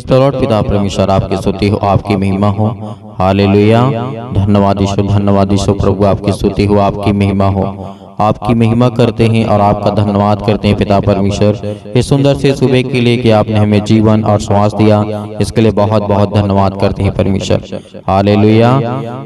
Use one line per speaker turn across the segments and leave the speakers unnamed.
The Lord. पिता परमेश्वर आपकी स्तुति हो, आपकी महिमा हो। हालेलुया। धन्यवाद यीशु, धन्यवाद यीशु। प्रभु आपकी स्तुति हो, आपकी महिमा हो। आपकी महिमा करते हैं और आपका धन्यवाद करते हैं पिता परमेश्वर, इस सुंदर से सुबह के लिए कि आपने हमें जीवन और श्वास दिया, इसके लिए बहुत बहुत धन्यवाद करते हैं परमेश्वर। हालेलुया।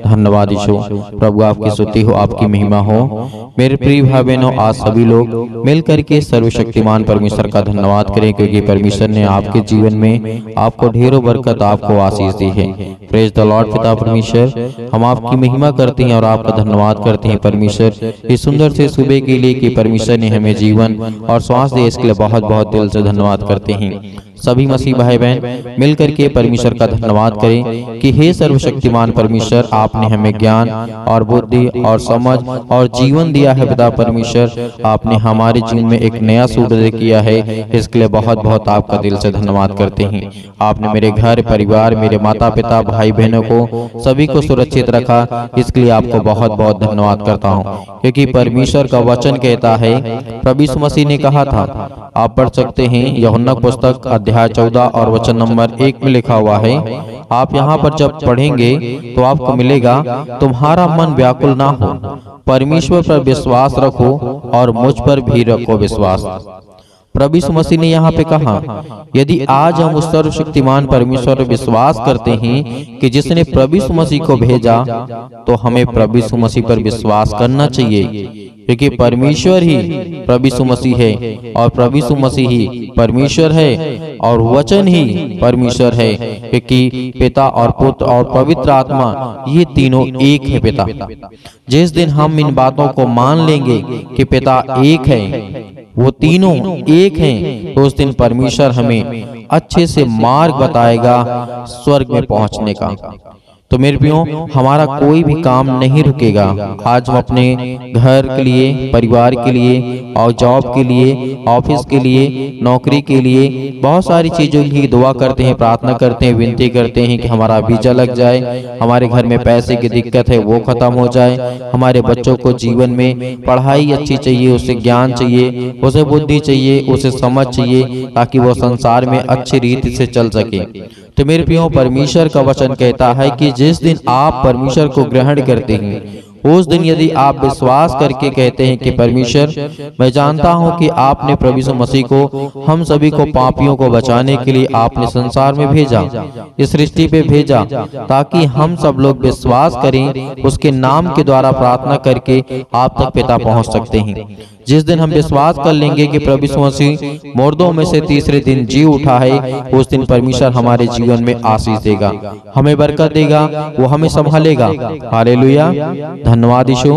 धन्यवाद यीशु। प्रभु आपकी स्तुति हो, आपकी महिमा हो। मेरे प्रिय भाई बहनों, आज सभी लोग मिलकर के सर्वशक्तिमान परमेश्वर का धन्यवाद करें, क्योंकि परमेश्वर ने आपके जीवन में आपको ढेरों बरकत, आपको आशीष दी है। Praise the Lord. पिता परमेश्वर, हम आपकी महिमा करते हैं और आपका धन्यवाद करते हैं परमेश्वर, इस सुंदर से सुबह के लिए कि परमेश्वर ने हमें जीवन और श्वास दिया, इसके लिए बहुत बहुत दिल से धन्यवाद करते हैं। सभी मसीह भाई बहन मिलकर के परमेश्वर का धन्यवाद करें कि हे सर्वशक्तिमान परमेश्वर, आपने हमें ज्ञान और बुद्धि और समझ और जीवन दिया है। पिता परमेश्वर, आपने हमारे जीवन में एक नया सूर्योदय किया है, इसके लिए बहुत बहुत आपका दिल से धन्यवाद करते हैं। आपने मेरे घर परिवार, मेरे माता पिता, भाई बहनों को सभी को सुरक्षित रखा, इसके लिए आपको बहुत बहुत धन्यवाद करता हूँ, क्योंकि परमेश्वर का वचन कहता है, प्रभु यीशु मसीह ने कहा था, आप पढ़ सकते हैं यूहन्ना पुस्तक अध्याय 14 और वचन नंबर 1 में लिखा हुआ है। आप यहाँ पर जब पढ़ेंगे तो आपको मिलेगा, तुम्हारा मन व्याकुल ना हो, परमेश्वर पर विश्वास रखो और मुझ पर भी रखो विश्वास। प्रभु यीशु मसीह ने यहाँ पे कहा, यदि आज हम उस सर्वशक्तिमान परमेश्वर पर विश्वास करते हैं कि जिसने प्रभु यीशु मसीह को भेजा, तो हमें प्रभु यीशु मसीह पर विश्वास करना चाहिए, क्योंकि परमेश्वर ही प्रभु यीशु मसीह है और प्रभु यीशु मसीह ही परमेश्वर है और वचन ही परमेश्वर है, क्योंकि पिता और पुत्र और पवित्र आत्मा ये तीनों एक है। पिता, जिस दिन हम इन बातों को मान लेंगे कि पिता एक है, वो तीनों एक हैं, तो उस दिन परमेश्वर हमें अच्छे से मार्ग बताएगा स्वर्ग में पहुंचने का। तो मेरे प्रियो, हमारा कोई भी काम नहीं रुकेगा। आज हम अपने घर के लिए, परिवार के लिए और जॉब के लिए, ऑफिस के लिए, नौकरी के लिए बहुत सारी चीजों की दुआ करते हैं, प्रार्थना करते हैं, विनती करते हैं कि हमारा वीजा लग जाए, हमारे घर में पैसे की दिक्कत है वो खत्म हो जाए, हमारे बच्चों को जीवन में पढ़ाई अच्छी चाहिए, उसे ज्ञान चाहिए, उसे बुद्धि चाहिए, उसे समझ चाहिए, ताकि वो संसार में अच्छी रीति से चल सके। तो मेरे प्रियो, परमेश्वर का वचन कहता है कि जिस दिन आप परमेश्वर को ग्रहण करते हैं, उस दिन यदि आप विश्वास करके कहते हैं कि परमेश्वर, मैं जानता हूं कि आपने प्रभु यीशु मसीह को, हम सभी को पापियों को बचाने के लिए आपने संसार में भेजा, इस सृष्टि पे भेजा, ताकि हम सब लोग विश्वास करें, उसके नाम के द्वारा प्रार्थना करके आप तक पिता पहुंच सकते हैं। जिस दिन हम विश्वास कर लेंगे कि प्रभु यीशु मसीह मुर्दों में से तीसरे दिन जी उठा है, उस दिन परमेश्वर हमारे जीवन में आशीष देगा, हमें बरकत देगा, वो हमें संभालेगा। हालेलुया। धन्यवाद यीशु।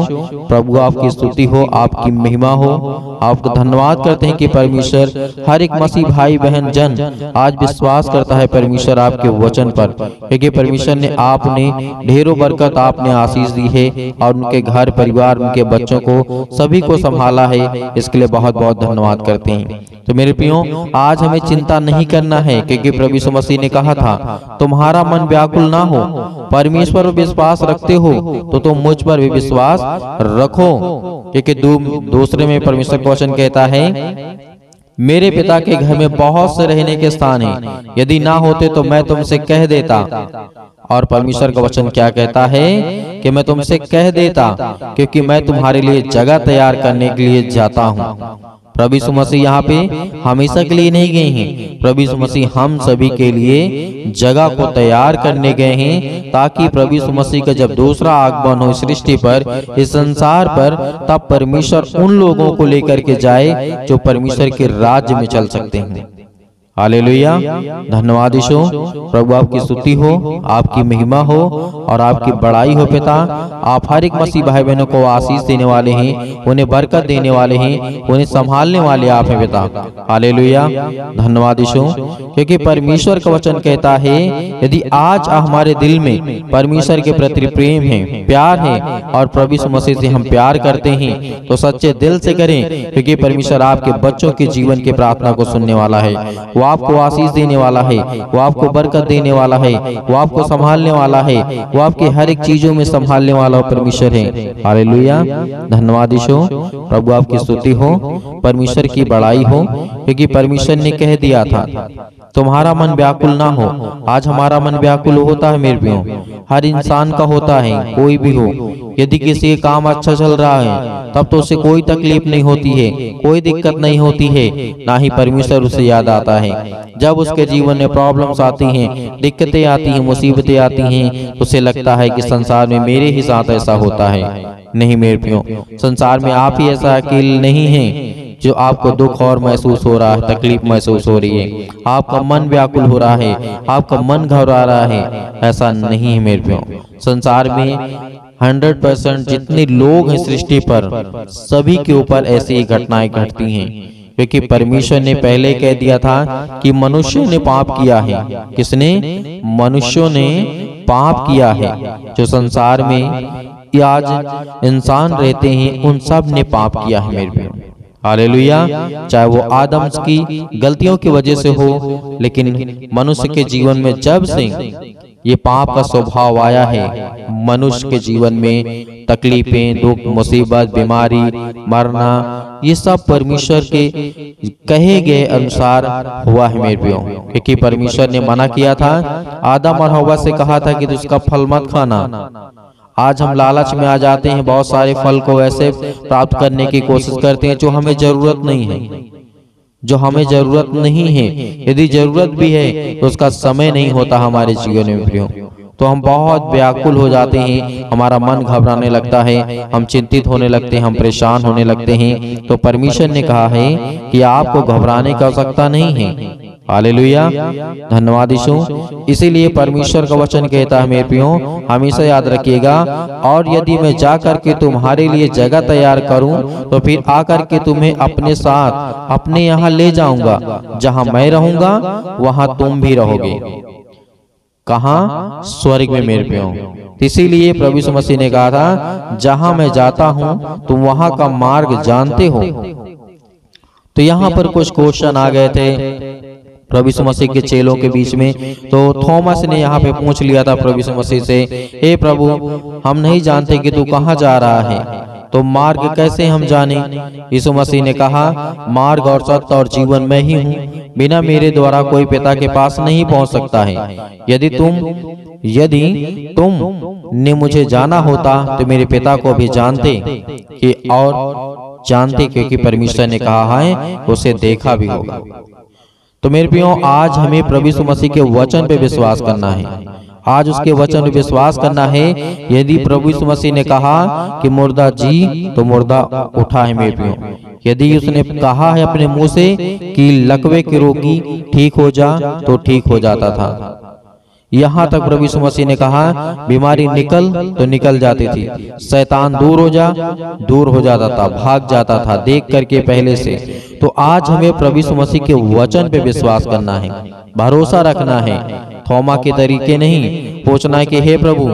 प्रभु आपकी स्तुति हो, आपकी महिमा हो। आपको धन्यवाद करते हैं कि परमेश्वर हर एक मसीह भाई बहन जन आज विश्वास करता है परमेश्वर आपके वचन पर, क्योंकि परमेश्वर ने आपने ढेरों बरकत, आपने आशीष दी है और उनके घर परिवार, उनके बच्चों को सभी को संभाला है, इसके लिए बहुत बहुत धन्यवाद करते हैं। तो मेरे प्रियो, आज हमें चिंता नहीं करना है, क्योंकि प्रभु यीशु मसीह ने कहा था, तुम्हारा मन व्याकुल ना हो, परमेश्वर पर विश्वास रखते हो तो तुम मुझ पर भी विश्वास रखो, क्योंकि दूसरे में परमेश्वर का वचन कहता है, मेरे पिता के घर में बहुत से रहने के स्थान हैं, यदि ना होते तो मैं तुमसे कह देता। और परमेश्वर का वचन क्या कहता है कि मैं तुमसे कह देता, क्योंकि मैं तुम्हारे लिए जगह तैयार करने के लिए जाता हूँ। प्रभु यीशु मसीह यहाँ पे हमेशा के लिए नहीं गए हैं, प्रभु यीशु मसीह हम सभी के लिए जगह को तैयार करने गए हैं, ताकि प्रभु यीशु मसीह का जब दूसरा आगमन हो सृष्टि पर, इस संसार पर, तब परमेश्वर उन लोगों को लेकर के जाए जो परमेश्वर के राज्य में चल सकते हैं। हालेलुया। धन्यवाद यीशु। प्रभु आपकी स्तुति हो, आपकी महिमा हो और आपकी बड़ाई हो। पिता, आप हर एक मसीह भाई बहनों को आशीष देने वाले हैं, उन्हें बरकत देने वाले हैं, उन्हें संभालने वाले आप हैं पिता। हालेलुया। धन्यवाद यीशु, क्योंकि परमेश्वर का वचन कहता है, यदि आज हमारे दिल में परमेश्वर के प्रति प्रेम है, प्यार है और प्रभु यीशु मसीह से हम प्यार करते हैं, तो सच्चे दिल से करें, क्योंकि परमेश्वर आपके बच्चों के जीवन की प्रार्थना को सुनने वाला है, वो आपको आशीष देने वाला है, वो आपको बरकत देने वाला है, वो आपको संभालने वाला है, वो आपके हर एक चीजों में संभालने वाला परमेश्वर है। हालेलुया। धन्यवाद यीशु। प्रभु आपकी स्तुति हो, परमेश्वर की बड़ाई हो, क्योंकि परमेश्वर ने कह दिया था तुम्हारा मन व्याकुल ना हो। आज हमारा मन व्याकुल होता है मेरे प्रियो, हर इंसान का होता है, कोई भी हो। यदि किसी का काम अच्छा चल रहा है तब तो उसे कोई तकलीफ नहीं होती है, कोई दिक्कत नहीं होती है, ना ही परमेश्वर उसे याद आता है। जब उसके जीवन में प्रॉब्लम्स आती हैं, दिक्कतें आती हैं, मुसीबतें आती हैं, तो उसे लगता है कि संसार में मेरे ही साथ ऐसा होता है। नहीं मेरे प्रियो, संसार में आप ही ऐसा अकेले नहीं है जो आपको दुख और महसूस हो रहा है, तकलीफ महसूस हो रही है, आपका मन व्याकुल हो रहा है, आपका मन घबरा रहा है। ऐसा नहीं है मेरे प्रियो। संसार में 100% जितने लोग हैं सृष्टि पर, सभी के ऊपर ऐसी घटनाएं घटती हैं, क्योंकि परमेश्वर ने पहले कह दिया था कि मनुष्य ने पाप किया है। किसने? मनुष्यों ने पाप किया है। जो संसार में आज इंसान रहते हैं उन सब ने पाप किया है मेरे प्रियो। हालेलुया। चाहे वो आदम की गलतियों की वजह से हो, लेकिन मनुष्य के जीवन में जब से ये पाप का स्वभाव आया है, मनुष्य के जीवन में तकलीफें, दुख, मुसीबत, बीमारी, मरना, ये सब परमेश्वर के कहे गए अनुसार हुआ है मेरे प्रियो। क्योंकि परमेश्वर ने मना किया था, आदम और हव्वा से कहा था कि उसका फल मत खाना। आज हम लालच में आ जाते हैं, बहुत सारे फल को ऐसे प्राप्त करने की कोशिश करते हैं जो हमें जरूरत नहीं है, जो हमें जरूरत नहीं है। यदि जरूरत भी है तो उसका समय नहीं होता हमारे जीवन में प्रियो, तो हम बहुत व्याकुल हो जाते हैं, हमारा मन घबराने लगता है, हम चिंतित होने लगते हैं, हम परेशान होने लगते हैं। तो परमेश्वर ने कहा है कि आपको घबराने की आवश्यकता नहीं है। हालेलुया, धन्यवाद यीशु। इसीलिए परमेश्वर का वचन कहता है मेरे प्रियो, हमेशा याद रखिएगा, और यदि मैं जाकर के तुम्हारे लिए जगह तैयार करूं तो फिर आकर के तुम्हें अपने साथ अपने यहाँ ले जाऊंगा। जहां मैं रहूंगा वहां तुम भी रहोगे। कहाँ? स्वर्ग में मेरे प्रियो। इसीलिए प्रभु यीशु मसीह ने कहा था, जहां मैं जाता हूं तुम वहां का मार्ग जानते हो। तो यहाँ पर कुछ क्वेश्चन आ गए थे प्रभु यीशु मसीह के चेलों के बीच में। तो थॉमस ने यहाँ पे पूछ लिया था प्रभु यीशु मसीह से, हे प्रभु, हम नहीं जानते कि तू कहाँ जा रहा है, तो मार्ग कैसे हम जाने? यीशु मसीह ने कहा, मार्ग और सत्य और जीवन मैं ही हूँ, बिना मेरे द्वारा कोई पिता के पास नहीं पहुँच सकता है। यदि तुम ने मुझे जाना होता तो मेरे पिता को भी जानते कि और जानते, क्योंकि परमेश्वर ने कहा है उसे देखा भी होगा। तो मेरे प्रियो, आज हमें प्रभु यीशु मसीह के वचन पे विश्वास करना है। आज उसके वचन पे विश्वास करना है। यदि प्रभु यीशु मसीह ने कहा कि मुर्दा जी, तो मुर्दा उठा है मेरे प्रियो। यदि उसने कहा है अपने मुंह से कि लकवे के रोगी ठीक हो जा, तो ठीक हो जाता था। यहाँ तक प्रभु यीशु मसीह ने कहा, बीमारी निकल तो निकल जाती थी, शैतान दूर हो जा, दूर हो जाता था, भाग जाता था देख करके पहले से। तो आज हमें प्रभु यीशु मसीह के वचन पे विश्वास करना है, भरोसा रखना है। थोमा के तरीके नहीं पूछना है कि हे प्रभु,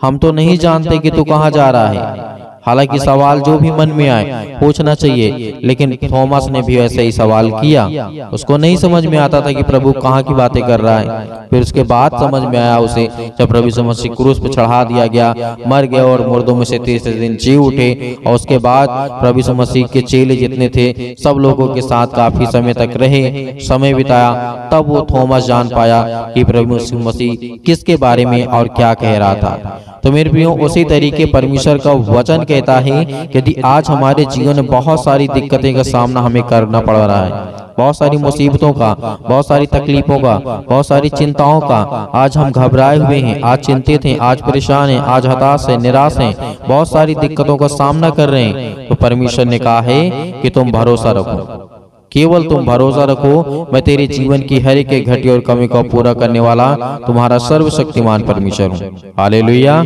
हम तो नहीं जानते कि तू कहाँ जा रहा है। हालांकि सवाल जो भी मन में आए पूछना चाहिए, लेकिन थॉमस ने भी ऐसे ही सवाल किया। उसको नहीं समझ में आता था कि प्रभु कहाँ की बातें कर रहा है। फिर उसके बाद समझ में आया उसे, जब प्रभु यीशु मसीह क्रूस पर चढ़ा दिया गया, मर गया और मुर्दों में से तीसरे दिन जी उठे, और उसके बाद प्रभु यीशु मसीह के चेले जितने थे सब लोगों के साथ काफी समय तक रहे, समय बिताया, तब वो थॉमस जान पाया कि प्रभु यीशु मसीह किसके बारे में और क्या कह रहा था। तो मेरे प्रियो, उसी तरीके परमेश्वर का वचन कहता है कि यदि आज हमारे जीवन में बहुत सारी दिक्कतें का सामना हमें करना पड़ रहा है, बहुत सारी मुसीबतों का, बहुत सारी तकलीफों का, बहुत सारी चिंताओं का, आज हम घबराए हुए हैं, आज चिंतित हैं, आज परेशान हैं, आज हताश हैं, निराश हैं, बहुत सारी दिक्कतों का सामना कर रहे हैं, तो परमेश्वर ने कहा है कि तुम भरोसा रखो, केवल तुम भरोसा रखो, मैं तेरे जीवन की हर एक घटी और कमी को पूरा करने वाला तुम्हारा सर्वशक्तिमान परमेश्वर हूँ। हालेलुया,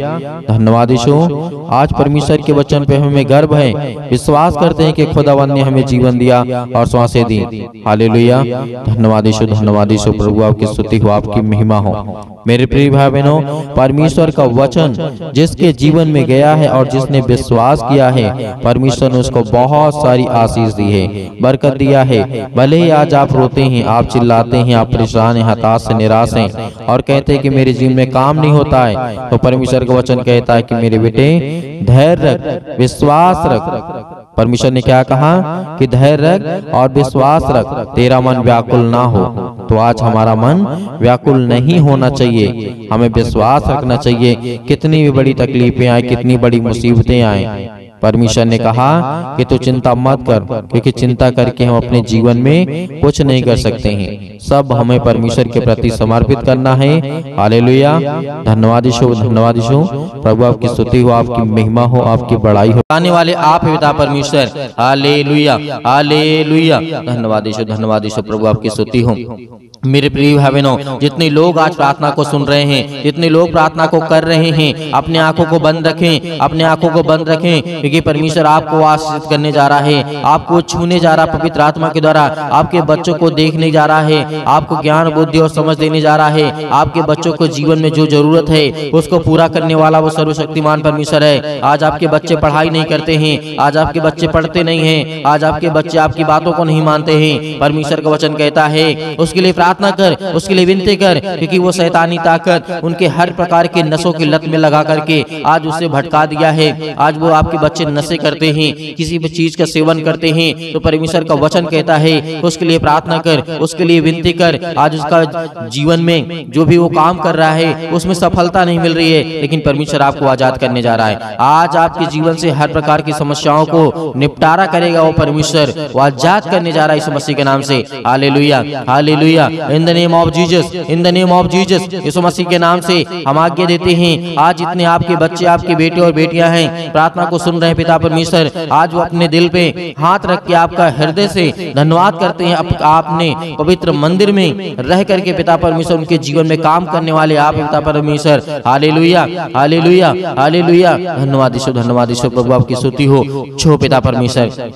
धन्यवाद यीशु। आज परमेश्वर के वचन पे हमें गर्व है, विश्वास करते हैं कि खुदावंद ने हमें जीवन दिया और सांसें दी। हालेलुया, धन्यवाद यीशु, धन्यवाद यीशु। प्रभु आपकी स्तुति हो, आपकी महिमा हो। मेरे प्रिय भाई बहनों, परमेश्वर का वचन जिसके जीवन में गया है और जिसने विश्वास किया है, परमेश्वर ने उसको बहुत सारी आशीष दी है, बरकत दिया है। भले ही आज आप रोते हैं, आप चिल्लाते हैं, आप परेशान हैं, हताश से निराश हैं और कहते हैं कि मेरे जीवन में काम नहीं होता है, तो परमेश्वर का वचन कहता है कि मेरे बेटे धैर्य रख, विश्वास रख, परमेश्वर ने क्या कहा कि धैर्य रख और विश्वास रख, तेरा मन व्याकुल ना हो। तो आज हमारा मन व्याकुल नहीं होना चाहिए, हमें विश्वास रखना चाहिए। कितनी भी बड़ी तकलीफें आए, कितनी बड़ी मुसीबतें आए, परमेश्वर ने कहा कि तू चिंता मत कर, क्योंकि चिंता करके हम अपने जीवन में कुछ नहीं कर सकते हैं। सब हमें परमेश्वर के प्रति समर्पित करना है। हालेलुया। धन्यवाद यीशु, धन्यवाद यीशु। प्रभु आपकी स्तुति हो, आपकी महिमा हो, आपकी बड़ाई हो। आने वाले आप हैं पिता परमेश्वर। Hallelujah, hallelujah. धन्यवाद यीशु, धन्यवाद यीशु। प्रभु आपकी स्तुति हो। मेरे प्रिय भाई बहनों, जितने लोग आज प्रार्थना को सुन रहे हैं, जितने लोग प्रार्थना को कर रहे हैं, अपने आंखों को बंद रखें, अपने आंखों को बंद रखें, क्योंकि परमेश्वर आपको आशीषित करने जा रहा है, आपको छूने जा रहा है पवित्र आत्मा के द्वारा, आपके बच्चों को देखने जा रहा है, आपको ज्ञान बुद्धि और समझ देने जा रहा है। आपके बच्चों को जीवन में जो जरूरत है उसको पूरा करने वाला वो सर्वशक्तिमान परमेश्वर है। आज आपके बच्चे पढ़ाई नहीं करते हैं, आज आपके बच्चे पढ़ते नहीं हैं, आज आपके बच्चे आपकी बातों को नहीं मानते हैं। परमेश्वर का वचन कहता है उसके लिए प्रार्थना कर, उसके लिए विनती कर, क्योंकि वो शैतानी ताकत उनके हर प्रकार के नशों की लत में लगा करके आज उसे भटका दिया है। आज वो आपके बच्चे नशे करते हैं, किसी भी चीज का सेवन करते हैं, तो परमेश्वर का वचन कहता है उसके लिए प्रार्थना कर, उसके लिए विनती कर। आज उसका जीवन में जो भी वो काम कर रहा है उसमें सफलता नहीं मिल रही है, लेकिन परमेश्वर आपको आजाद करने जा रहा है। आज आपके जीवन से हर प्रकार की समस्याओं को निपटारा करेगा वो परमेश्वर, वो आजाद करने जा रहा है यीशु मसीह के नाम से। Hallelujah, hallelujah. In the name of Jesus, in the name of Jesus, यीशु मसीह के नाम से हम आज्ञा देते हैं। आज जितने आपके बच्चे, आपके बेटे और बेटियां हैं, प्रार्थना को सुन रहे हैं पिता परमेश्वर, आज वो अपने दिल पे हाथ रख के आपका हृदय से धन्यवाद करते हैं। आपने पवित्र मंदिर में रह करके पिता परमेश्वर उनके जीवन में काम करने वाले आप पिता परमेश्वर। Hallelujah, hallelujah, hallelujah. धन्यवाद यीशु, धन्यवाद यीशु। प्रभु आपकी स्तुति हो। छो पिता परमेश्वर,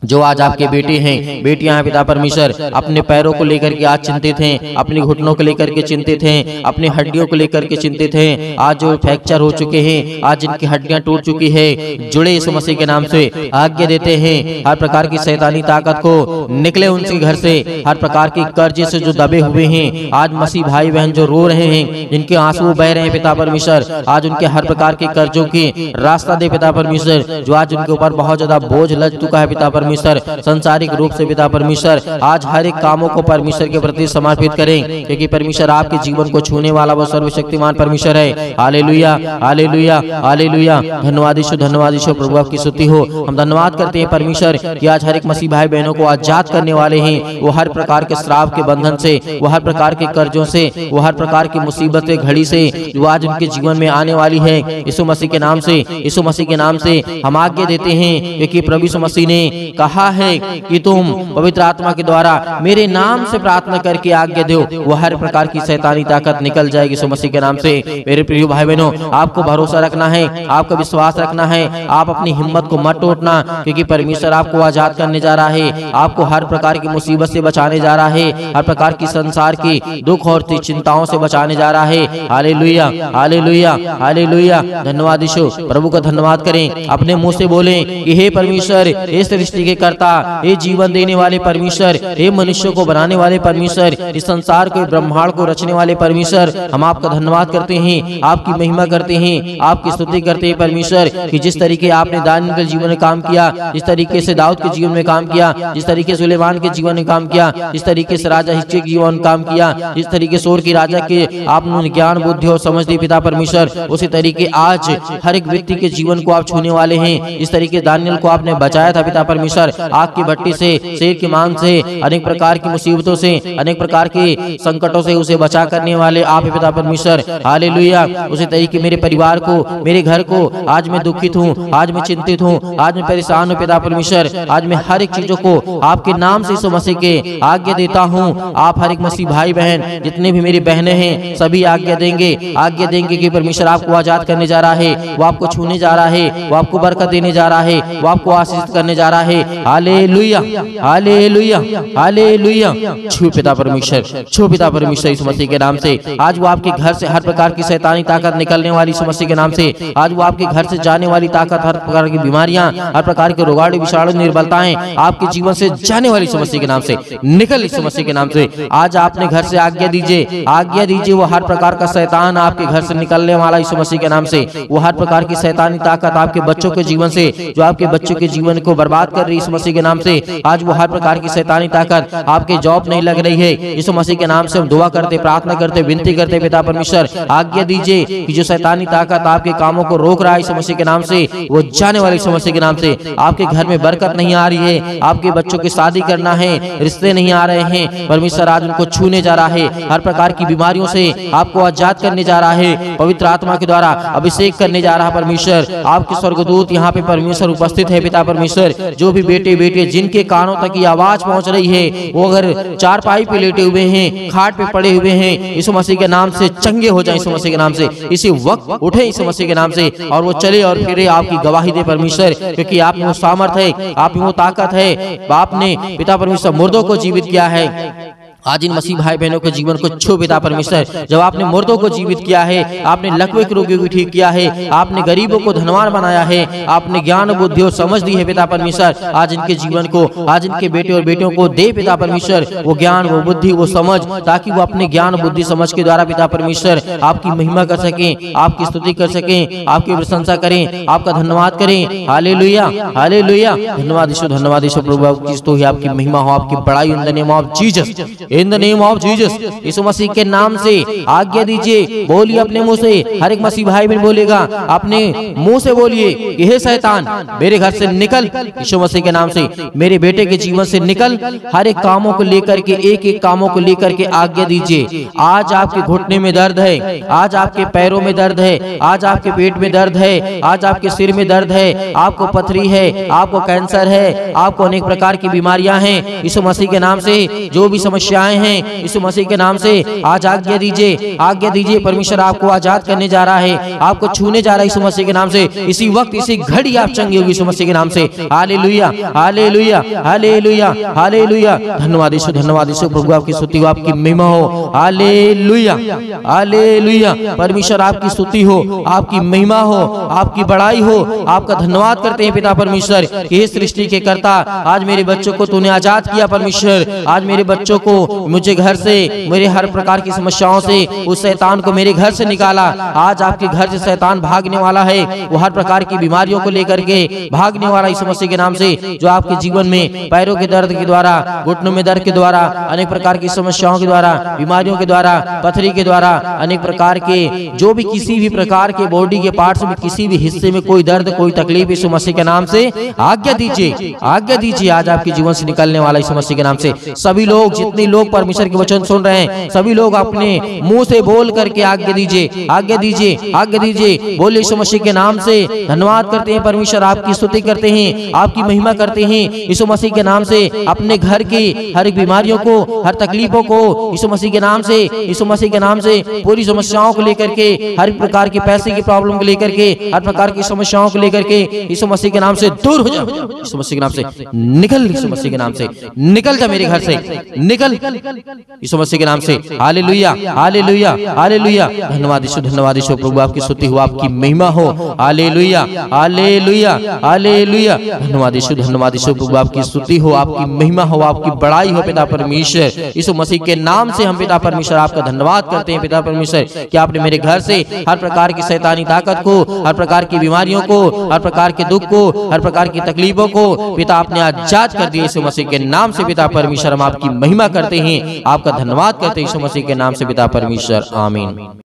जो आज आपके बेटे हैं, बेटियां हैं पिता परमेश्वर, अपने पैरों को लेकर के आज चिंतित हैं, अपनी घुटनों को लेकर के चिंतित हैं, अपनी हड्डियों को लेकर के चिंतित हैं। आज जो फ्रैक्चर हो चुके हैं, आज जिनकी हड्डियां टूट चुकी है, जुड़े यीशु मसीह के नाम से आज्ञा देते हैं हर प्रकार की शैतानी ताकत को निकले उनके घर से। हर प्रकार की कर्ज से जो दबे हुए हैं, आज मसीह भाई बहन जो रो रहे हैं, जिनके आंसू बह रहे हैं पिता परमेश्वर, आज उनके हर प्रकार के कर्जों की रास्ता दे पिता परमेश्वर। जो आज उनके ऊपर बहुत ज्यादा बोझ लग चुका है पिता परमेश्वर, संसारिक रूप से पिता परमेश्वर, आज हर एक कामों को परमेश्वर के प्रति समर्पित करें, क्योंकि परमेश्वर आपके जीवन को छूने वाला वो सर्वशक्तिमान परमेश्वर है। Hallelujah, hallelujah, hallelujah. धन्यवाद यीशु, धन्यवाद यीशु। प्रभु आपकी स्तुति हो। हम धन्यवाद करते हैं परमेश्वर कि आज हर एक मसीह भाई बहनों को आजाद करने वाले हैं। वो हर प्रकार के श्राप के बंधन से, वो हर प्रकार के कर्जों से, वो हर प्रकार की मुसीबतें घड़ी से जो आज उनके जीवन में आने वाली है, यीशु मसीह के नाम से, यीशु मसीह के नाम से हम आज्ञा देते हैं, क्योंकि प्रभु यीशु मसीह ने कहा है कि तुम पवित्र आत्मा के द्वारा मेरे नाम से प्रार्थना करके आज्ञा दो, वो हर प्रकार की शैतानी ताकत निकल जाएगी यीशु मसीह के नाम से। मेरे प्रिय भाई बहनों, आपको भरोसा रखना है, आपका विश्वास रखना है, आप अपनी हिम्मत को मत टूटना, क्योंकि परमेश्वर आपको आजाद करने जा रहा है, आपको हर प्रकार की मुसीबत से बचाने जा रहा है, हर प्रकार की संसार की दुख और चिंताओं से बचाने जा रहा है। Hallelujah, hallelujah, hallelujah. धन्यवाद यीशु। प्रभु का धन्यवाद करें, अपने मुंह से बोलें कि हे परमेश्वर, हे सृष्टि के कर्ता, हे जीवन देने वाले परमेश्वर, हे मनुष्य को बनाने वाले परमेश्वर, इस संसार को, ब्रह्मांड को रचने वाले परमेश्वर, हम आपका धन्यवाद करते हैं, आपकी महिमा करते हैं, आपकी स्तुति करते हैं परमेश्वर, कि जिस तरीके आपने दानियेल के जीवन में काम किया, जिस तरीके से दाऊद के जीवन में काम किया, जिस तरीके से सुलेमान के जीवन में काम किया, जिस तरीके से राजा हिजकिय्याह के जीवन में काम किया, जिस तरीके से सोर की राजा के आपने ज्ञान बुद्धि और समझ दी पिता परमेश्वर, उसी तरीके आज हर एक व्यक्ति के जीवन को आप छूने वाले हैं। इस तरीके दानियेल को आपने बचाया था पिता परमेश्वर, आग की भट्टी से, शेर के मांस से, अनेक प्रकार की मुसीबतों से, अनेक प्रकार के संकटों से उसे बचा करने वाले आप पिता परमेश्वर। हालेलुया। उसी तरीके मेरे परिवार को, मेरे घर को, आज मैं दुखित हूँ, आज मैं चिंतित हूँ, आज मैं परेशान हूँ पिता परमेश्वर, आज मैं हर एक चीजों को आपके नाम से यीशु मसीह के आज्ञा देता हूँ। आप हर एक मसीह भाई बहन, जितने भी मेरी बहनें हैं, सभी आज्ञा देंगे कि परमेश्वर आपको आजाद करने जा रहा है, वो आपको छूने जा रहा है, वो आपको बरकत देने जा रहा है, वो आपको आशीष करने जा रहा है। Hallelujah, hallelujah, hallelujah. छू पिता परमेश्वर, छू पिता परमेश्वर यीशु मसीह के नाम से। आज वो आपके घर से हर प्रकार की शैतानी ताकत निकलने वाली यीशु मसीह के नाम से, आज वो आपके घर से जाने वाली ताकत, हर
प्रकार की बीमारियां, हर प्रकार के रोगाणु विषाणु निर्बलताएं आपके जीवन से जाने वाली यीशु मसीह के नाम से निकल, यीशु मसीह के नाम से। आज आपने घर से आज्ञा दीजिए, आज्ञा दीजिए, वो हर प्रकार का शैतान आपके घर से निकलने वाला यीशु मसीह के नाम से, वो हर प्रकार की शैतानी ताकत आपके बच्चों के जीवन से, जो आपके बच्चों के जीवन को बर्बाद कर रही है यीशु मसीह के नाम से, आज वो हर प्रकार की शैतानी ताकत आपके जॉब नहीं लग रही है, यीशु मसीह के नाम से हम दुआ करते, प्रार्थना करते, विनती करते पिता परमेश्वर, आज्ञा दीजिए कि जो शैतानी ताकत आपके कामों को रोक रहा है यीशु मसीह के नाम से, वो जाने वाले यीशु मसीह के नाम से। आपके घर में बरकत नहीं आ रही है, आपके बच्चों की शादी करना है, रिश्ते नहीं आ रहे हैं, परमेश्वर आज उनको छूने जा रहा है, हर प्रकार की बीमारियों से आपको आजाद करने जा रहा है, पवित्र आत्मा के द्वारा अभिषेक करने जा रहा है परमेश्वर। आपके स्वर्गदूत यहाँ पे परमेश्वर उपस्थित है पिता परमेश्वर। जो भी बेटे बेटे जिनके कानों तक ये आवाज पहुंच रही है, वो अगर चारपाई पे लेटे हुए हैं, खाट पे पड़े हुए हैं, यीशु मसीह के नाम से चंगे हो जाए, यीशु मसीह के नाम से इसी वक्त उठे यीशु मसीह के नाम से, और वो चले और फिरे आपकी गवाही दे परमेश्वर, क्योंकि आप में वो सामर्थ है, आप में वो ताकत है। आपने पिता परमेश्वर मुर्दों को जीवित किया है। आज इन मसीह भाई बहनों के जीवन को छू पिता परमेश्वर। जब आपने मुर्दों को जीवित किया है, आपने लकवे के रोगियों को ठीक किया है, आपने गरीबों को धनवान बनाया है, आपने ज्ञान बुद्धि और समझ दी है पिता परमेश्वर। आज इनके जीवन को, आज इनके बेटे और बेटियों को दे पिता परमेश्वर वो ज्ञान, वो बुद्धि, वो समझ, ताकि वो अपने ज्ञान बुद्धि समझ के द्वारा पिता परमेश्वर आपकी महिमा कर सकें, आपकी स्तुति कर सकें, आपकी प्रशंसा करें, आपका धन्यवाद करें। Hallelujah, hallelujah. धन्यवाद यीशु, धन्यवाद यीशु प्रभु, आपकी महिमा हो, आपकी बड़ाई in the name of Jesus, in the name of Jesus. यीशु मसीह के नाम से आज्ञा दीजिए, बोलिए अपने मुंह से, हर एक मसीह भाई बहन बोलेगा, अपने मुंह से बोलिए कि हे शैतान मेरे घर से निकल, यीशु मसीह के नाम से मेरे बेटे के जीवन से निकल। हर एक कामों को लेकर के, एक एक कामों को लेकर के आज्ञा दीजिए। आज आपके घुटने में दर्द है, आज आपके पैरों में दर्द है, आज आपके पेट में दर्द है, आज आपके सिर में दर्द है, आपको पथरी है, आपको कैंसर है, आपको अनेक प्रकार की बीमारियां हैं, यीशु मसीह के नाम से जो भी समस्याएं हैं यीशु मसीह के नाम से आज आज्ञा दीजिए, आज्ञा दीजिए। परमेश्वर आपको आजाद करने जा रहा है, आपको छूने जा रहा है यीशु मसीह के नाम से। इसी वक्त, इसी घड़ी आप चंगे होगी यीशु मसीह के नाम से। Hallelujah, hallelujah, hallelujah, hallelujah. धन्यवाद यीशु, धन्यवाद यीशु प्रभु, आपकी स्तुति हो, आपकी महिमा हो। Hallelujah, hallelujah. परमेश्वर आपकी स्तुति हो, आपकी महिमा हो, आपकी बड़ाई हो। आपका धन्यवाद करते हैं पिता परमेश्वर कि हे सृष्टि के कर्ता, आज मेरे बच्चों को तूने आजाद किया परमेश्वर। आज मेरे बच्चों को, मुझे घर से, मेरे हर प्रकार की समस्याओं से, उस शैतान को मेरे घर से निकाला। आज आपके घर से शैतान भागने वाला है, वो हर प्रकार की बीमारियों को लेकर के भागने वाला यीशु मसीह के नाम से। जो आपके जीवन में पैरों के दर्द के द्वारा, घुटनों में दर्द के द्वारा, अनेक प्रकार की समस्याओं के द्वारा, बीमारियों के द्वारा, पथरी के द्वारा, अनेक प्रकार के जो भी किसी भी प्रकार के बॉडी के पार्ट्स में किसी भी हिस्से में कोई दर्द, कोई तकलीफ, यीशु मसीह के नाम से आज्ञा दीजिए, आज्ञा दीजिए। आज आपके जीवन से निकलने वाला यीशु मसीह के नाम से सभी लोग, जितने लोग परमेश्वर के वचन सुन रहे हैं, सभी लोग अपने मुंह से बोल करके आज्ञा दीजिए, आज्ञा दीजिए, आज्ञा दीजिए। बोले यीशु मसीह के नाम से धन्यवाद करते हैं परमेश्वर, आपकी स्तुति करते हैं, आपकी महिमा करते हैं यीशु मसीह के नाम से। अपने घर की हर एक बीमारियों को, हर तकलीफों को यीशु मसीह के नाम से, यीशु मसीह के नाम से पूरी समस्याओं को लेकर के, हर प्रकार की पैसे की प्रॉब्लम को लेकर के, हर प्रकार की समस्याओं को लेकर के यीशु मसीह के नाम से दूर हो जाओ, यीशु मसीह के नाम से निकल, यीशु मसीह के नाम से निकल जा मेरे घर से, निकल यीशु मसीह के नाम से। Hallelujah, hallelujah, hallelujah. धन्यवाद यीशु, धन्यवाद यीशु प्रभु, आपकी स्तुति हो, आपकी महिमा हो। Hallelujah, hallelujah, hallelujah. धन्यवाद यीशु, धन्यवाद यीशु प्रभु, आपकी स्तुति हो, आपकी महिमा हो, आपकी बड़ाई हो पिता परमेश्वर। यीशु मसीह के नाम से हम पिता परमेश्वर आपका धन्यवाद करते हैं पिता परमेश्वर कि आपने मेरे घर से हर प्रकार की शैतानी ताकत को, हर प्रकार की बीमारियों को, हर प्रकार के दुख को, हर प्रकार की तकलीफों को पिता आपने आजाद कर दिया यीशु मसीह के नाम से पिता परमेश्वर। हम आपकी महिमा करते हैं, आपका धन्यवाद करते हैं यीशु मसीह के नाम से पिता परमेश्वर। आमीन।